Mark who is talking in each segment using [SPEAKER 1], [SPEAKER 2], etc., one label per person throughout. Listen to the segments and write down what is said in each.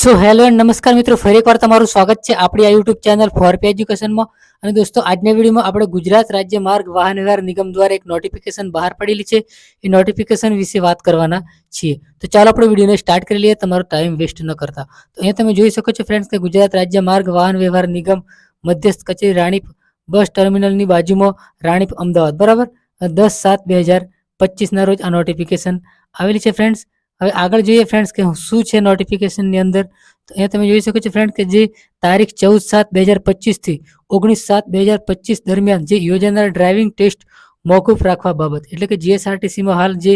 [SPEAKER 1] So hello and નમસ્કાર મિત્રો, ફરી એકવાર તમારું સ્વાગત છે આપણી આ યુટ્યુબ ચેનલ ફોરપી એજ્યુકેશનમાં. અને દોસ્તો, આજના વિડીયોમાં આપણે ગુજરાત રાજ્ય માર્ગ વાહન વ્યવહાર નિગમ દ્વારા એક નોટિફિકેશન બહાર પડેલી છે, એ નોટિફિકેશન વિશે વાત કરવાના છીએ. તો ચાલો આપણે વિડીયોને સ્ટાર્ટ કરી લઈએ, તમારો ટાઈમ વેસ્ટ ન કરતા. તો અહીંયા તમે જોઈ શકો છો ફ્રેન્ડ્સ કે ગુજરાત રાજ્ય માર્ગ વાહન વ્યવહાર નિગમ મધ્યસ્થ કચેરી રાણીપ બસ ટર્મિનલની બાજુમાં રાણીપ અમદાવાદ, બરાબર, 10/7/2025 ના રોજ આ નોટિફિકેશન આવેલી છે ફ્રેન્ડ્સ. હવે આગળ જોઈએ ફ્રેન્ડ્સ કે શું છે નોટિફિકેશનની અંદર. તો અહીંયા તમે જોઈ શકો છો ફ્રેન્ડ કે જે તારીખ 14/7/2025 થી 19/7/2025 દરમિયાન જે યોજાનાર ડ્રાઇવિંગ ટેસ્ટ મોકૂફ રાખવા બાબત, એટલે કે જીએસઆરટીસીમાં હાલ જે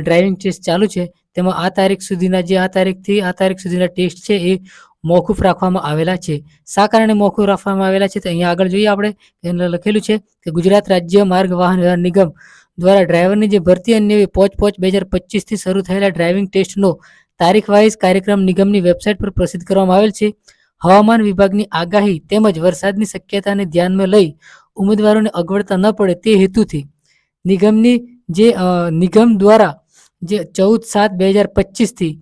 [SPEAKER 1] ડ્રાઇવિંગ ટેસ્ટ ચાલુ છે તેમાં આ તારીખ સુધીના આ તારીખ સુધીના ટેસ્ટ છે એ મોકૂફ રાખવામાં આવેલા છે. શા કારણે મોકૂફ રાખવામાં આવેલા છે? તો અહીંયા આગળ જોઈએ આપણે, લખેલું છે કે ગુજરાત રાજ્ય માર્ગ વાહન વ્યવહાર નિગમ દ્વારા ડ્રાઈવરની જે ભરતી અને 5/5/2025 થી શરૂ થયેલા ડ્રાઇવિંગ ટેસ્ટનો તારીખ વાઇઝ કાર્યક્રમ નિગમની વેબસાઇટ પર પ્રસિદ્ધ કરવામાં આવેલ છે. હવામાન વિભાગની આગાહી તેમજ વરસાદની શક્યતાને ધ્યાનમાં લઈ ઉમેદવારોને અગવડતા ન પડે તે હેતુથી નિગમ દ્વારા જે 14/7/2025 થી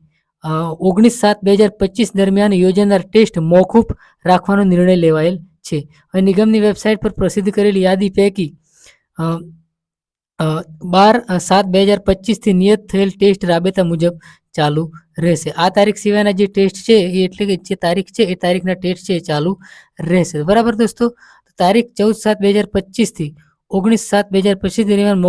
[SPEAKER 1] 19/7/2025 દરમિયાન યોજાનાર ટેસ્ટ મોકૂફ રાખવાનો નિર્ણય લેવાયેલ છે. હવે નિગમની વેબસાઇટ પર પ્રસિદ્ધ કરેલી યાદી પૈકી 12/7/2025 થી નિયત થયેલ ટેસ્ટ રાબેતા મુજબ ચાલુ રહેશે. આ તારીખ સિવાયના જે ટેસ્ટ છે એ એટલે કે જે તારીખ છે એ તારીખના ટેસ્ટ છે એ ચાલુ રહેશે. બરાબર દોસ્તો, તારીખ 14/7/2025 થી 19/7/2025 દરમિયાન